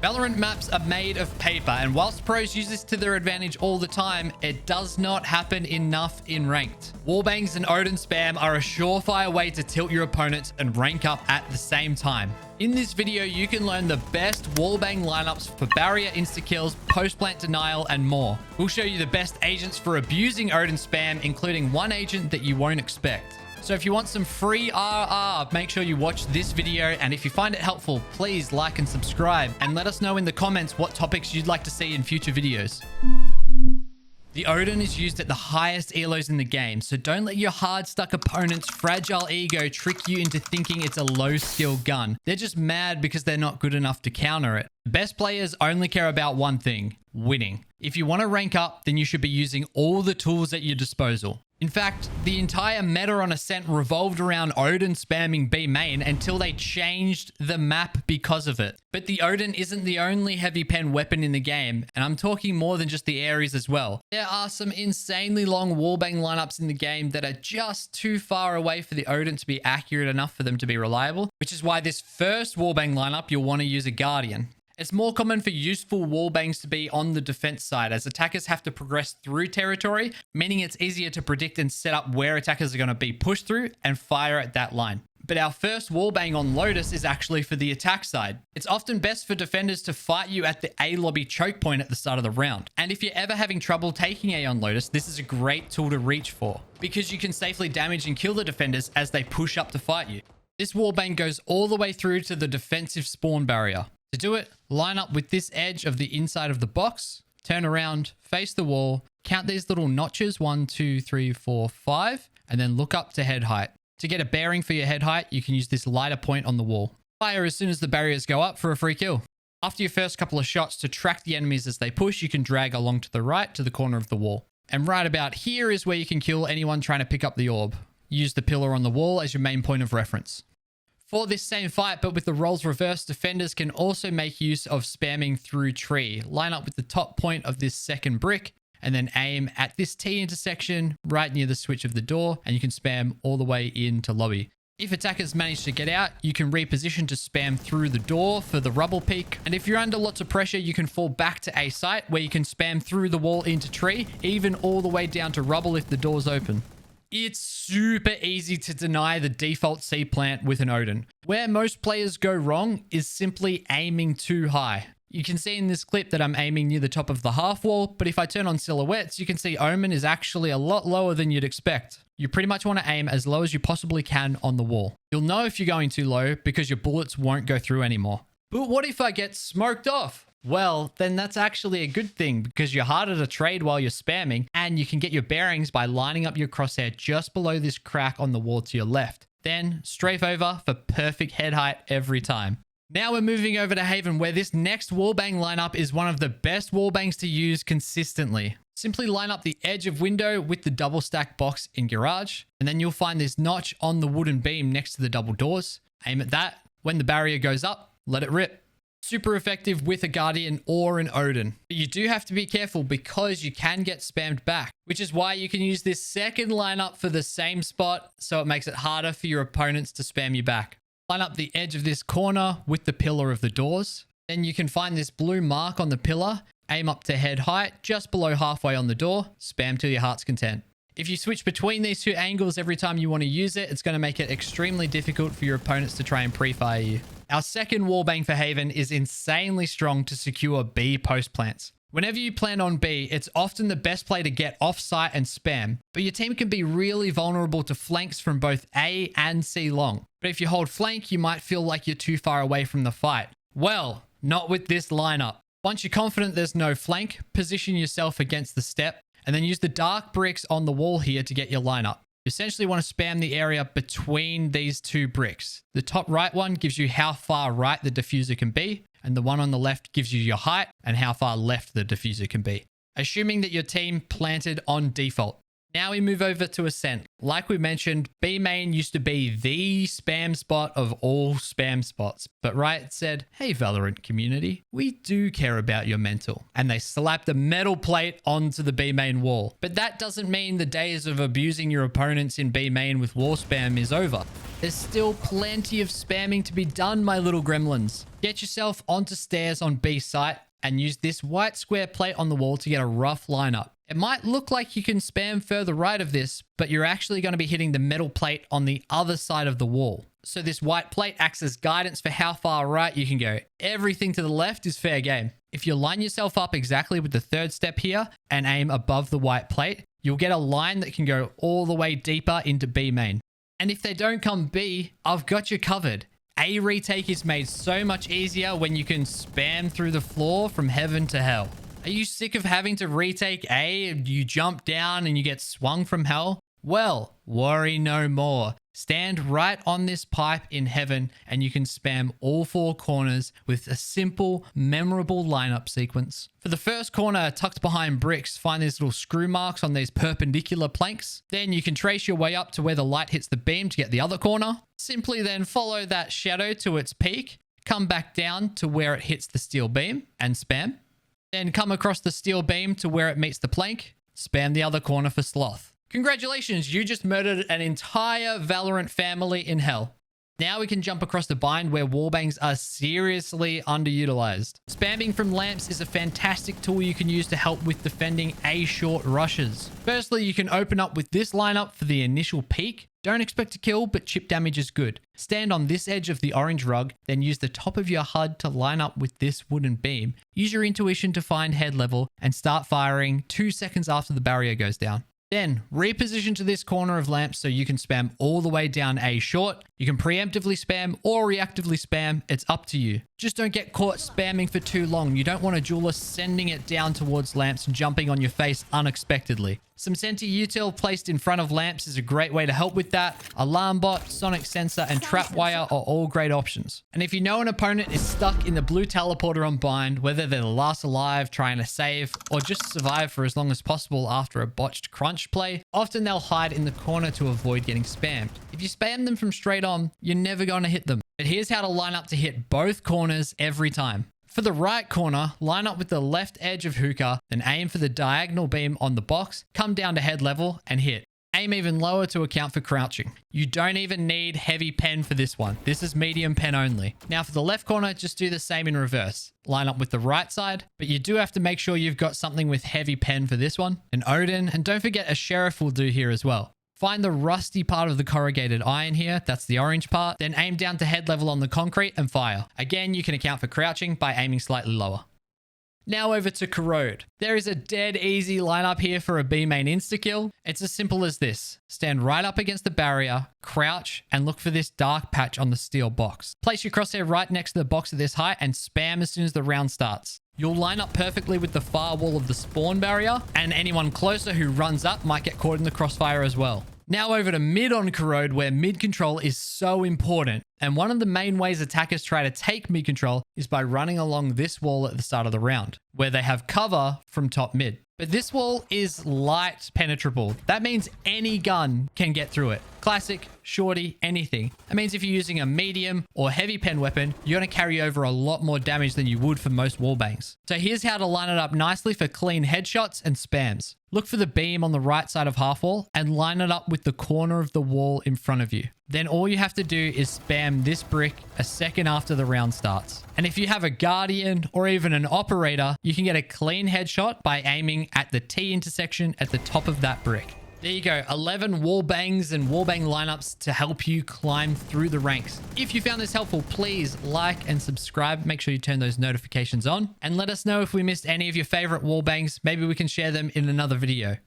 Valorant maps are made of paper, and whilst pros use this to their advantage all the time, it does not happen enough in ranked. Wallbangs and Odin spam are a surefire way to tilt your opponents and rank up at the same time. In this video, you can learn the best wallbang lineups for barrier insta-kills, post-plant denial, and more. We'll show you the best agents for abusing Odin spam, including one agent that you won't expect. So if you want some free RR, make sure you watch this video. And if you find it helpful, please like and subscribe. And let us know in the comments what topics you'd like to see in future videos. The Odin is used at the highest elos in the game, so don't let your hard-stuck opponent's fragile ego trick you into thinking it's a low-skill gun. They're just mad because they're not good enough to counter it. The best players only care about one thing: winning. If you want to rank up, then you should be using all the tools at your disposal. In fact, the entire meta on Ascent revolved around Odin spamming B Main until they changed the map because of it. But the Odin isn't the only heavy pen weapon in the game, and I'm talking more than just the Ares as well. There are some insanely long wallbang lineups in the game that are just too far away for the Odin to be accurate enough for them to be reliable, which is why this first wallbang lineup you'll want to use a Guardian. It's more common for useful wallbangs to be on the defense side, as attackers have to progress through territory, meaning it's easier to predict and set up where attackers are going to be pushed through and fire at that line. But our first wallbang on Lotus is actually for the attack side. It's often best for defenders to fight you at the A lobby choke point at the start of the round. And if you're ever having trouble taking A on Lotus, this is a great tool to reach for, because you can safely damage and kill the defenders as they push up to fight you. This wallbang goes all the way through to the defensive spawn barrier. To do it, line up with this edge of the inside of the box, turn around, face the wall, count these little notches, 1, 2, 3, 4, 5, and then look up to head height. To get a bearing for your head height, you can use this lighter point on the wall. Fire as soon as the barriers go up for a free kill. After your first couple of shots, to track the enemies as they push, you can drag along to the right to the corner of the wall. And right about here is where you can kill anyone trying to pick up the orb. Use the pillar on the wall as your main point of reference. For this same fight, but with the roles reversed, defenders can also make use of spamming through tree. Line up with the top point of this second brick and then aim at this T intersection right near the switch of the door, and you can spam all the way into lobby. If attackers manage to get out, you can reposition to spam through the door for the rubble peak. And if you're under lots of pressure, you can fall back to A site where you can spam through the wall into tree, even all the way down to rubble if the door's open. It's super easy to deny the default C plant with an Odin. Where most players go wrong is simply aiming too high. You can see in this clip that I'm aiming near the top of the half wall, but if I turn on silhouettes, you can see Omen is actually a lot lower than you'd expect. You pretty much want to aim as low as you possibly can on the wall. You'll know if you're going too low because your bullets won't go through anymore. But what if I get smoked off? Well, then that's actually a good thing, because you're harder to trade while you're spamming, and you can get your bearings by lining up your crosshair just below this crack on the wall to your left. Then strafe over for perfect head height every time. Now we're moving over to Haven, where this next wallbang lineup is one of the best wallbangs to use consistently. Simply line up the edge of window with the double stack box in garage, and then you'll find this notch on the wooden beam next to the double doors. Aim at that. When the barrier goes up, let it rip. Super effective with a Guardian or an Odin. But you do have to be careful because you can get spammed back, which is why you can use this second lineup for the same spot, so it makes it harder for your opponents to spam you back. Line up the edge of this corner with the pillar of the doors. Then you can find this blue mark on the pillar, aim up to head height, just below halfway on the door, spam till your heart's content. If you switch between these two angles every time you want to use it, it's going to make it extremely difficult for your opponents to try and pre-fire you. Our second wallbang for Haven is insanely strong to secure B post plants. Whenever you plant on B, it's often the best play to get off-site and spam, but your team can be really vulnerable to flanks from both A and C long. But if you hold flank, you might feel like you're too far away from the fight. Well, not with this lineup. Once you're confident there's no flank, position yourself against the step, and then use the dark bricks on the wall here to get your lineup. You essentially want to spam the area between these two bricks. The top right one gives you how far right the diffuser can be, and the one on the left gives you your height and how far left the diffuser can be, assuming that your team planted on default. Now we move over to Ascent. Like we mentioned, B Main used to be the spam spot of all spam spots. But Riot said, hey Valorant community, we do care about your mental. And they slapped a metal plate onto the B Main wall. But that doesn't mean the days of abusing your opponents in B Main with wall spam is over. There's still plenty of spamming to be done, my little gremlins. Get yourself onto stairs on B site and use this white square plate on the wall to get a rough lineup. It might look like you can spam further right of this, but you're actually going to be hitting the metal plate on the other side of the wall. So this white plate acts as guidance for how far right you can go. Everything to the left is fair game. If you line yourself up exactly with the third step here and aim above the white plate, you'll get a line that can go all the way deeper into B main. And if they don't come B, I've got you covered. A retake is made so much easier when you can spam through the floor from heaven to hell. Are you sick of having to retake A and you jump down and you get swung from hell? Well, worry no more. Stand right on this pipe in heaven and you can spam all four corners with a simple, memorable lineup sequence. For the first corner, tucked behind bricks, find these little screw marks on these perpendicular planks. Then you can trace your way up to where the light hits the beam to get the other corner. Simply then follow that shadow to its peak, come back down to where it hits the steel beam and spam. Then come across the steel beam to where it meets the plank, spam the other corner for sloth. Congratulations, you just murdered an entire Valorant family in hell. Now we can jump across the bind where wallbangs are seriously underutilized. Spamming from lamps is a fantastic tool you can use to help with defending A short rushes. Firstly, you can open up with this lineup for the initial peek. Don't expect to kill, but chip damage is good. Stand on this edge of the orange rug, then use the top of your HUD to line up with this wooden beam. Use your intuition to find head level and start firing 2 seconds after the barrier goes down. Then reposition to this corner of lamps so you can spam all the way down A short. You can preemptively spam or reactively spam. It's up to you. Just don't get caught spamming for too long. You don't want a jeweler sending it down towards lamps and jumping on your face unexpectedly. Some senti util placed in front of lamps is a great way to help with that. Alarm bot, sonic sensor, and trap wire are all great options. And if you know an opponent is stuck in the blue teleporter on bind, whether they're the last alive trying to save or just survive for as long as possible after a botched crunch play, often they'll hide in the corner to avoid getting spammed. If you spam them from straight on, you're never going to hit them. But here's how to line up to hit both corners every time. For the right corner, line up with the left edge of hookah, then aim for the diagonal beam on the box, come down to head level and hit. Aim even lower to account for crouching. You don't even need heavy pen for this one. This is medium pen only. Now for the left corner, just do the same in reverse. Line up with the right side, but you do have to make sure you've got something with heavy pen for this one. An Odin, and don't forget a Sheriff will do here as well. Find the rusty part of the corrugated iron here. That's the orange part. Then aim down to head level on the concrete and fire. Again, you can account for crouching by aiming slightly lower. Now over to Corrode. There is a dead easy lineup here for a B main insta-kill. It's as simple as this. Stand right up against the barrier, crouch, and look for this dark patch on the steel box. Place your crosshair right next to the box at this height and spam as soon as the round starts. You'll line up perfectly with the far wall of the spawn barrier, and anyone closer who runs up might get caught in the crossfire as well. Now over to mid on Corrode, where mid control is so important. And one of the main ways attackers try to take mid control is by running along this wall at the start of the round, where they have cover from top mid. But this wall is light penetrable. That means any gun can get through it. Classic, shorty, anything. That means if you're using a medium or heavy pen weapon, you're going to carry over a lot more damage than you would for most wallbangs. So here's how to line it up nicely for clean headshots and spams. Look for the beam on the right side of half wall and line it up with the corner of the wall in front of you. Then all you have to do is spam this brick a second after the round starts. And if you have a guardian or even an operator, you can get a clean headshot by aiming at the T intersection at the top of that brick. There you go, 11 wallbangs and wallbang lineups to help you climb through the ranks. If you found this helpful, please like and subscribe. Make sure you turn those notifications on and let us know if we missed any of your favorite wallbangs. Maybe we can share them in another video.